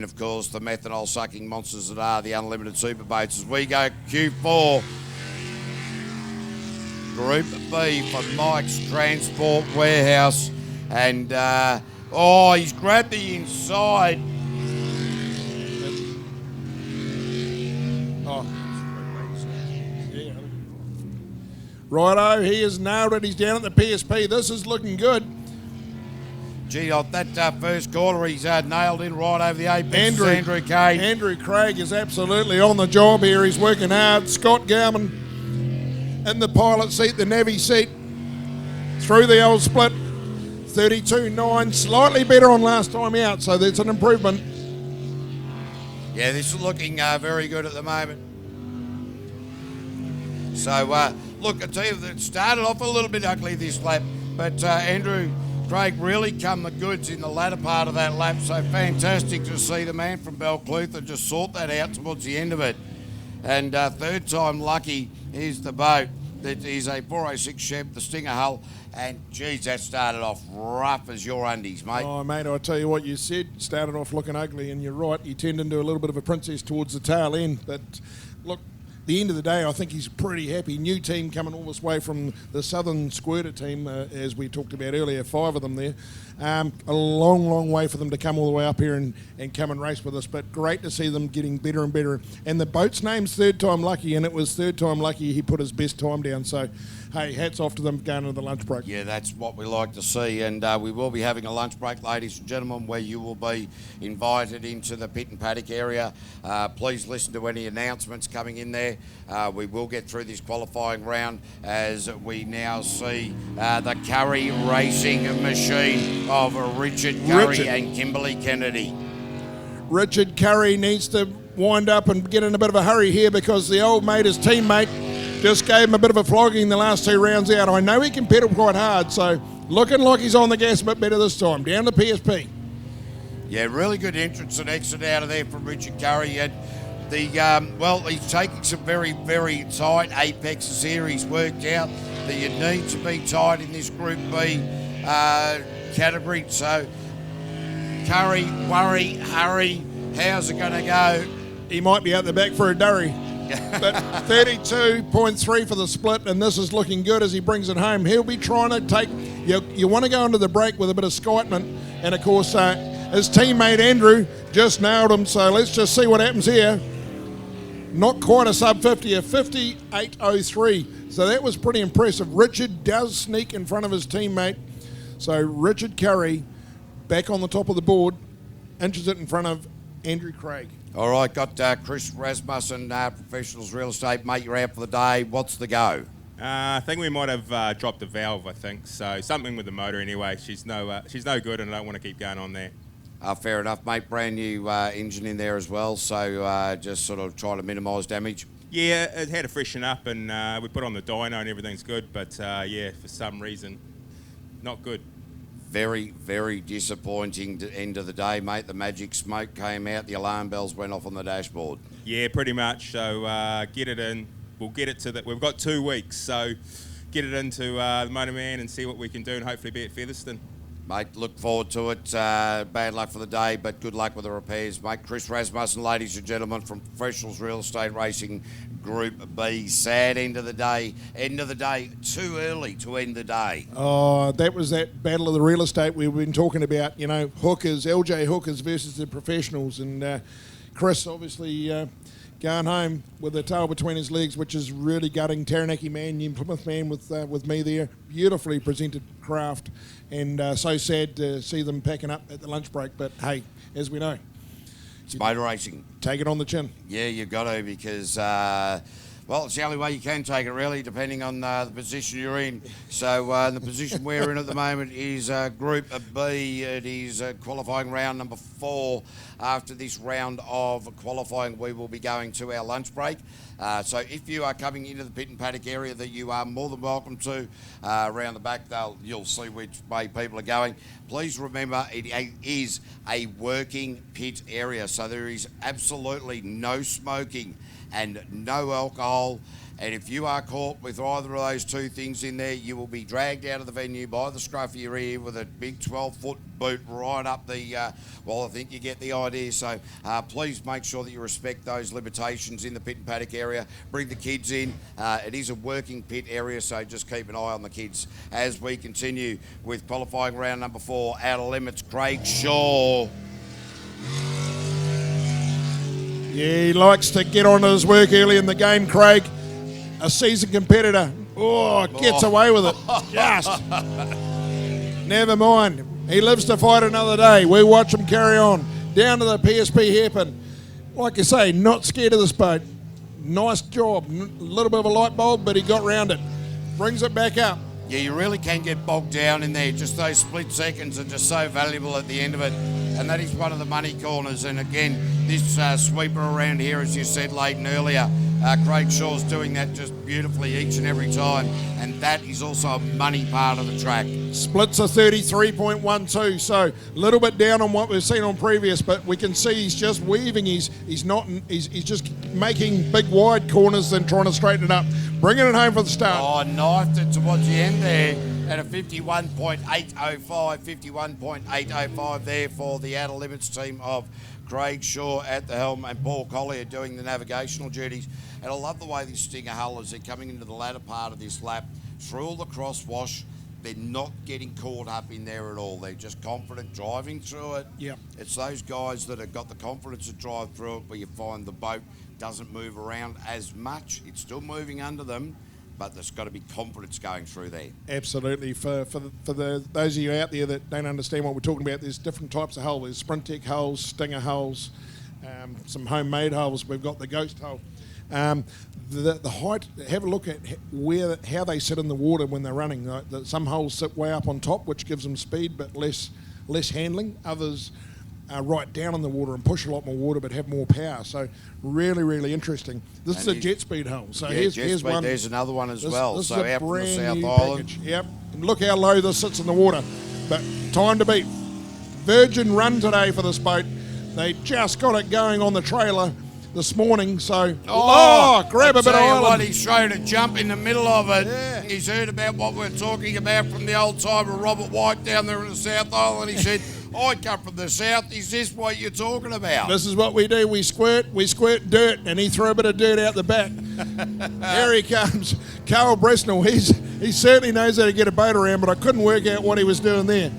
Of course, the methanol-sucking monsters that are the unlimited super boats. As we go Q4, Group B for Mike's Transport Warehouse. And, he's grabbed the inside. Righto, he has nailed it. He's down at the PSP. This is looking good. Gee, off that first corner, he's nailed in right over the apex. Andrew Craig. Andrew Craig is absolutely on the job here. He's working hard. Scott Garman in the pilot seat, the navvy seat, through the old split. 32.9, slightly better on last time out, so that's an improvement. Yeah, this is looking very good at the moment. So, look, I tell you, it started off a little bit ugly this lap, but Andrew Craig really come the goods in the latter part of that lap, so fantastic to see the man from Belclutha just sort that out towards the end of it. And third time lucky is the boat. That is a 406 Chev, the Stinger hull, and geez, that started off rough as your undies, mate. Oh, mate, I tell you what, you said started off looking ugly, and you're right, he turned into a little bit of a princess towards the tail end, but look, the end of the day, I think he's pretty happy. New team coming all this way from the Southern Squirter team, as we talked about earlier, 5 of them there. A long, long way for them to come all the way up here and come and race with us, but great to see them getting better and better. And the boat's name's Third Time Lucky, and it was third time lucky he put his best time down. So, hey, hats off to them going into the lunch break. Yeah, that's what we like to see, and we will be having a lunch break, ladies and gentlemen, where you will be invited into the pit and paddock area. Please listen to any announcements coming in there. We will get through this qualifying round as we now see the Curry Racing Machine of Richard Curry and Kimberly Kennedy. Richard Curry needs to wind up and get in a bit of a hurry here because the old mate, his teammate, just gave him a bit of a flogging the last 2 rounds out. I know he can pedal quite hard, so looking like he's on the gas a bit better this time. Down to PSP. Yeah, really good entrance and exit out of there from Richard Curry. And he's taking some very, very tight apexes here. He's worked out that you need to be tight in this Group B category. So, Curry, worry, hurry. How's it going to go? He might be out the back for a durry. But 32.3 for the split, and this is looking good as he brings it home. He'll be trying to take, you want to go into the break with a bit of skitement, and of course his teammate Andrew just nailed him, so let's just see what happens here. Not quite a sub 50, a 58.03, so that was pretty impressive. Richard does sneak in front of his teammate, so Richard Curry back on the top of the board, inches it in front of Andrew Craig. All right, got Chris Rasmussen, Professionals Real Estate. Mate, you're out for the day. What's the go? I think we might have dropped a valve, I think. So something with the motor anyway. She's no good, and I don't want to keep going on there. Fair enough, mate. Brand new engine in there as well, so just sort of trying to minimise damage. Yeah, it had to freshen up, and we put on the dyno and everything's good. But, for some reason, not good. Very, very disappointing end of the day, mate. The magic smoke came out. The alarm bells went off on the dashboard. Yeah, pretty much. So get it in. We'll get it to that. We've got 2 weeks, so get it into the Motorman and see what we can do and hopefully be at Featherston. Mate, look forward to it. Bad luck for the day, but good luck with the repairs, mate. Chris Rasmussen, ladies and gentlemen, from Professionals Real Estate Racing Group B. Sad end of the day. End of the day. Too early to end the day. Oh, that was that battle of the real estate we've been talking about. You know, hookers, LJ hookers versus the professionals. And Chris obviously going home with the tail between his legs, which is really gutting. Taranaki man, New Plymouth man with me there. Beautifully presented craft. And so sad to see them packing up at the lunch break. But, hey, as we know, it's motor racing. Take it on the chin. Yeah, you've got to because, it's the only way you can take it, really, depending on the position you're in. So the position we're in at the moment is Group B. It is qualifying round number 4. After this round of qualifying, we will be going to our lunch break. So if you are coming into the pit and paddock area, that you are more than welcome to. Around the back, you'll see which way people are going. Please remember, it is a working pit area, so there is absolutely no smoking and no alcohol pole. And if you are caught with either of those two things in there, you will be dragged out of the venue by the scruff of your ear with a big 12-foot boot right up the, well, I think you get the idea. So please make sure that you respect those limitations in the pit and paddock area. Bring the kids in. It is a working pit area, so just keep an eye on the kids as we continue with qualifying round number 4. Outer limits, Craig Shaw. Yeah, he likes to get on to his work early in the game, Craig. A seasoned competitor. Oh, gets away with it. Just. Never mind. He lives to fight another day. We watch him carry on. Down to the PSP hairpin. Like you say, not scared of this boat. Nice job. A little bit of a light bulb, but he got round it. Brings it back up. Yeah, you really can get bogged down in there. Just those split seconds are just so valuable at the end of it. And that is one of the money corners. And again, this sweeper around here, as you said, Leighton, earlier, Craig Shaw's doing that just beautifully each and every time. And that is also a money part of the track. Splits are 33.12, so a little bit down on what we've seen on previous, but we can see he's just weaving. He's just making big wide corners and trying to straighten it up. Bringing it home for the start. Oh, knifed it towards the end there at a 51.805, 51.805 there for the outer limits team of Craig Shaw at the helm and Paul Collier doing the navigational duties. And I love the way this Stinger hull, as they're coming into the latter part of this lap, through all the crosswash, they're not getting caught up in there at all. They're just confident driving through it. Yep. It's those guys that have got the confidence to drive through it where you find the boat doesn't move around as much. It's still moving under them, but there's got to be confidence going through there. Absolutely. For those of you out there that don't understand what we're talking about, there's different types of hull. There's Sprint Tech hulls, Stinger hulls, some homemade hulls. We've got the Ghost hull. The height, have a look at how they sit in the water when they're running. Some hulls sit way up on top, which gives them speed but less handling. Others are right down in the water and push a lot more water but have more power. So really, really interesting. This is a jet speed hull. So yeah, here's one. There's another one as well. This so is a out from the brand South new Island. package. Yep. And look how low this sits in the water. But time to beat. Virgin run today for this boat. They just got it going on the trailer this morning, so grab a bit of island. He's thrown a jump in the middle of it. Yeah. He's heard about what we're talking about from the old timer Robert White down there in the South Island. He said, I come from the south. Is this what you're talking about? This is what we do. We squirt dirt, and he threw a bit of dirt out the back. Here he comes. Carl Bresnell, he certainly knows how to get a boat around, but I couldn't work out what he was doing there.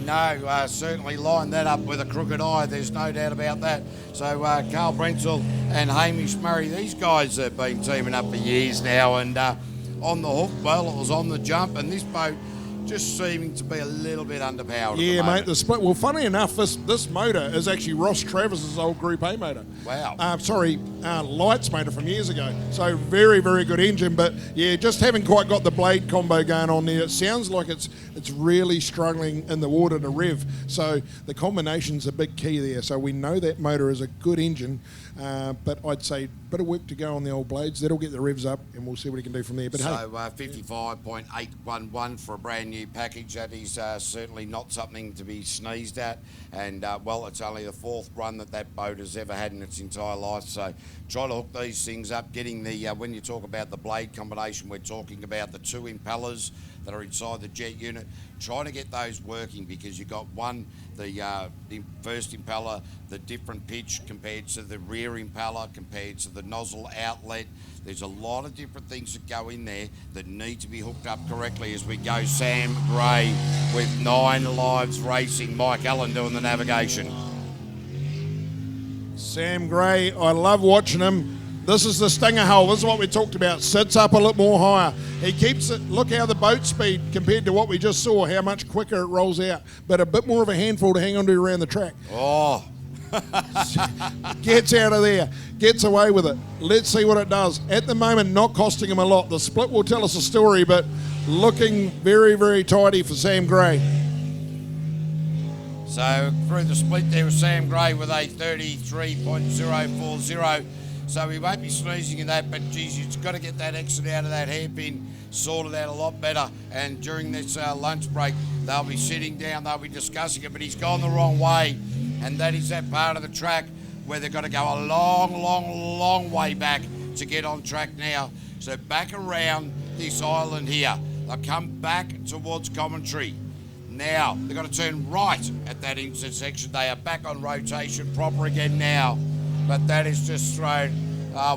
No, certainly lined that up with a crooked eye. There's no doubt about that. So Carl Brentsell and Hamish Murray, these guys have been teaming up for years now, and on the hook, well, it was on the jump, and this boat just seeming to be a little bit underpowered. Yeah, at the mate. The split. Well, funny enough, this motor is actually Ross Travis's old Group A motor. Wow. Lights motor from years ago. So very, very good engine. But yeah, just haven't quite got the blade combo going on there. It sounds like it's really struggling in the water to rev. So the combination's a big key there. So we know that motor is a good engine. But I'd say a bit of work to go on the old blades. That'll get the revs up, and we'll see what he can do from there. But so 55.811 for a brand new package. That is certainly not something to be sneezed at. And, well, it's only the fourth run that boat has ever had in its entire life. So try to hook these things up, getting the, when you talk about the blade combination, we're talking about the two impellers that are inside the jet unit. Try to get those working, because you've got one, the first impeller, the different pitch compared to the rear impeller, compared to the nozzle outlet. There's a lot of different things that go in there that need to be hooked up correctly as we go. Sam Gray with 9 Lives Racing. Mike Allen doing the navigation. Sam Gray, I love watching him. This is the Stinger hull. This is what we talked about. Sits up a little more higher. He keeps it. Look how the boat speed compared to what we just saw, how much quicker it rolls out. But a bit more of a handful to hang on to around the track. Oh. Gets out of there. Gets away with it. Let's see what it does. At the moment, not costing him a lot. The split will tell us a story, but looking very, very tidy for Sam Gray. So through the split there was Sam Gray with a 33.040. So we won't be sneezing in that, but geez, you've got to get that exit out of that hairpin sorted out a lot better. And during this lunch break, they'll be sitting down, they'll be discussing it, but he's gone the wrong way. And that is that part of the track where they've got to go a long way back to get on track now. So back around this island here. They'll come back towards commentary. Now, they've got to turn right at that intersection. They are back on rotation proper again now. But that is just thrown, a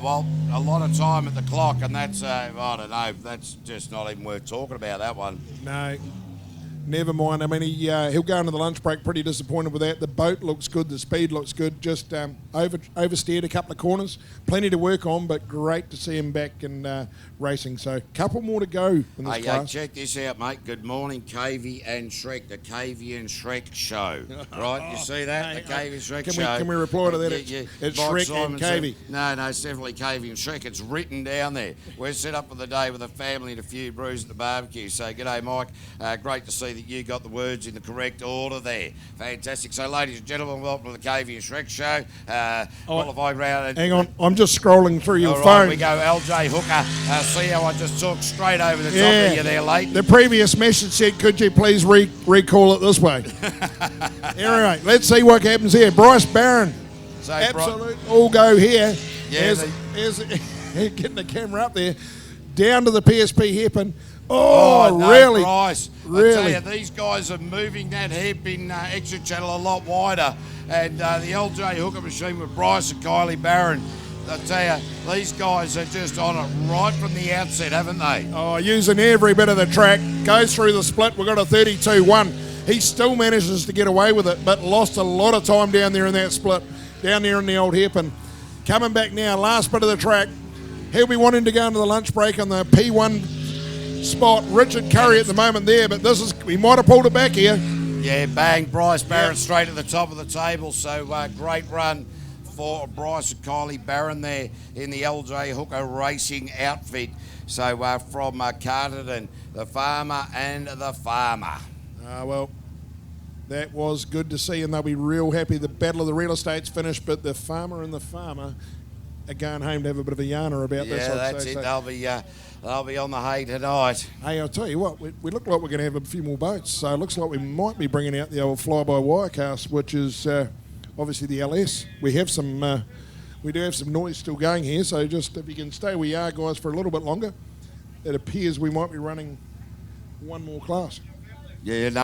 lot of time at the clock, and that's, I don't know, that's just not even worth talking about, that one. No, never mind. I mean, he'll go into the lunch break pretty disappointed with that. The boat looks good, the speed looks good, just oversteered a couple of corners. Plenty to work on, but great to see him back in racing. So, couple more to go in this class. Check this out, mate. Good morning, Cavey and Shrek, the Cavey and Shrek show. Right, you see that? The Cavey and Shrek show. Can we reply to that? It's Mike Shrek and Cavey. No, it's definitely Cavey and Shrek. It's written down there. We're set up for the day with a family and a few brews at the barbecue. So, g'day, Mike. Great to see that you got the words in the correct order there. Fantastic. So, ladies and gentlemen, welcome to the Cavey and Shrek show. Qualified round. Hang on, I'm just scrolling through your phone. phone. We go, LJ Hooker. See how I just talked straight over the top of you there, late. The previous message said, could you please recall it this way? Anyway, let's see what happens here. Bryce Barron. So Absolute all go here. Yeah, getting the camera up there. Down to the PSP hairpin. Oh, no, really? Bryce. Really? I tell you, these guys are moving that hairpin exit channel a lot wider. And the LJ Hooker machine with Bryce and Kylie Barron, I tell you, these guys are just on it right from the outset, haven't they? Oh, using every bit of the track. Goes through the split. We've got a 32-1. He still manages to get away with it, but lost a lot of time down there in that split, down there in the old hairpin. Coming back now, last bit of the track. He'll be wanting to go into the lunch break on the P1 spot. Richard Curry at the moment there, but he might have pulled it back here. Yeah, bang. Bryce Barron straight at the top of the table, so great run for Bryce and Kylie Barron there in the LJ Hooker Racing outfit. So from Carterton, the farmer and the farmer. Well, that was good to see, and they'll be real happy. The battle of the real estate's finished, but the farmer and the farmer are going home to have a bit of a yarner about this. Yeah, that's it. They'll be on the hay tonight. Hey, I'll tell you what, we look like we're going to have a few more boats, so it looks like we might be bringing out the old fly-by-wire cast, which is obviously the LS. We do have some noise still going here, so just if you can stay where you are, guys, for a little bit longer, it appears we might be running one more class. Yeah, no.